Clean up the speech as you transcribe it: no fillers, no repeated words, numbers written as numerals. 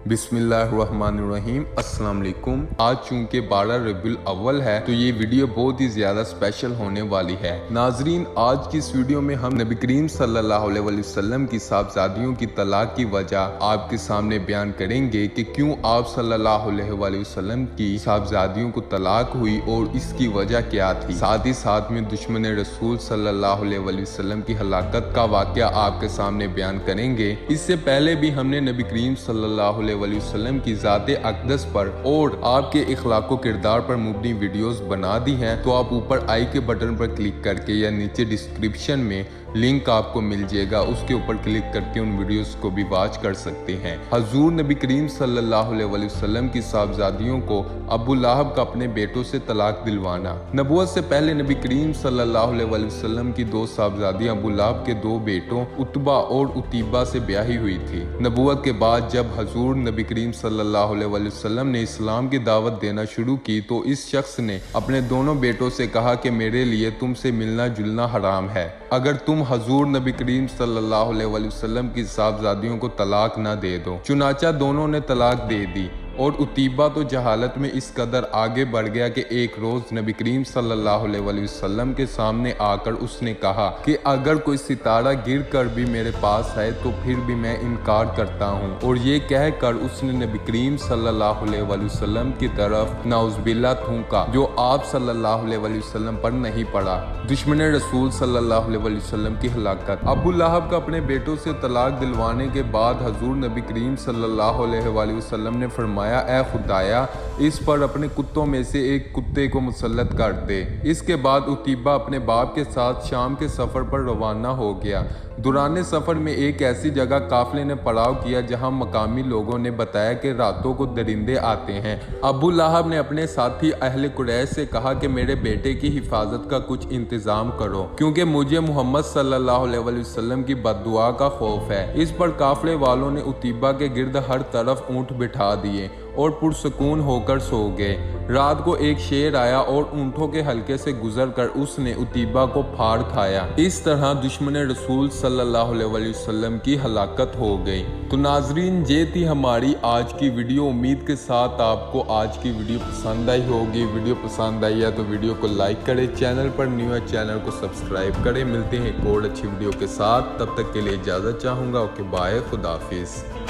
बिस्मिल्लाहिर्रहमानिर्रहीम। अस्सलाम वालेकुम। आज चूंकि 12 रबीउल अव्वल है तो ये वीडियो बहुत ही ज़्यादा स्पेशल होने वाली है। नाजरीन, आज की इस वीडियो में हम नबी करीम सल्लल्लाहु अलैहि वसल्लम की साहबजादियों की तलाक की वजह आपके सामने बयान करेंगे कि क्यों आप सल्लल्लाहु अलैहि वसल्लम की साहबजादियों को तलाक हुई और इसकी वजह क्या थी। साथ ही साथ में दुश्मन रसूल सल्लल्लाहु अलैहि वसल्लम की हलाकत का वाक़या आपके सामने बयान करेंगे। इससे पहले भी हमने नबी करीम सल्लल्लाहु अलैहि वसल्लम की ज़ाते अक़दस पर और आपके इखलाक़ो किरदार पर मुबनी वीडियोस बना दी हैं, तो आप ऊपर आई के बटन पर क्लिक करके या नीचे डिस्क्रिप्शन में लिंक आपको मिल जाएगा, उसके ऊपर क्लिक करके उन वीडियोस को भी वॉच कर सकते हैं। हजूर नबी करीम सल्लल्लाहु अलैहि वसल्लम की साहबजादियों को अबू लहब का अपने बेटों से तलाक दिलवाना। नबूवत से पहले नबी करीम सल्लल्लाहु अलैहि वसल्लम की दो साहबजादियां अबू लहब के दो बेटों उतबा और उतीबा से ब्याही हुई थी। नबूवत के बाद जब हजूर नबी करीम सल्लल्लाहु अलैहि वसल्लम ने इस्लाम की दावत देना शुरू की तो इस शख्स ने अपने दोनों बेटों से कहा कि मेरे लिए तुमसे मिलना जुलना हराम है। अगर तुम हजूर नबी करीम सल्लल्लाहु अलैहि वसल्लम की साहबजादियों को तलाक न दे दो। चुनाचा दोनों ने तलाक दे दी और उतीबा तो जहालत में इस कदर आगे बढ़ गया कि एक रोज नबी करीम सल्लल्लाहु अलैहि वसल्लम के सामने आकर उसने कहा कि अगर कोई सितारा गिर कर भी मेरे पास है तो फिर भी मैं इनकार करता हूँ, और ये कहकर उसने नबी करीम सल्लल्लाहु अलैहि वसल्लम की तरफ नाउज़बिल्लाह थूका, जो आप सल्लल्लाहु अलैहि वसल्लम पर नहीं पड़ा। दुश्मन रसूल सल्लल्लाहु अलैहि वसल्लम की हलाकत। अबू लहब का अपने बेटों से तलाक दिलवाने के बाद हजूर नबी करीम सल्लल्लाहु अलैहि वसल्लम ने फरमाया, ऐ खुदाया, इस पर अपने कुत्तों में से एक कुत्ते को मुसल्लत कर दे। इसके बाद उतीबा अपने बाप के साथ शाम के सफर पर रवाना हो गया। दुराने सफर में एक ऐसी जगह काफिले ने पड़ाव किया जहां मकामी लोगों ने बताया कि रातों को दरिंदे आते हैं। अबू लहब ने अपने साथी अहले कुरैश से कहा कि मेरे बेटे की हिफाजत का कुछ इंतजाम करो, क्योंकि मुझे मोहम्मद सल्लल्लाहु अलैहि वसल्लम की बद्दुआ का खौफ है। इस पर काफिले वालों ने उतीबा के गिर्द हर तरफ ऊंट बिठा दिए और पुरसकून होकर सो गए। रात को एक शेर आया और ऊंटों के हलके से गुजरकर उसने उतीबा को फाड़ खाया। इस तरह दुश्मन रसूल सल्लल्लाहु अलैहि वसल्लम की हलाकत हो गई। तो नाजरीन, ये थी हमारी आज की वीडियो। उम्मीद के साथ आपको आज की वीडियो पसंद आई होगी। वीडियो पसंद आई है तो वीडियो को लाइक करें, चैनल पर न्यू है चैनल को सब्सक्राइब करें। मिलते हैं एक और अच्छी वीडियो के साथ, तब तक के लिए इजाज़त चाहूँगा। ओके बाय, खुदा हाफिज़।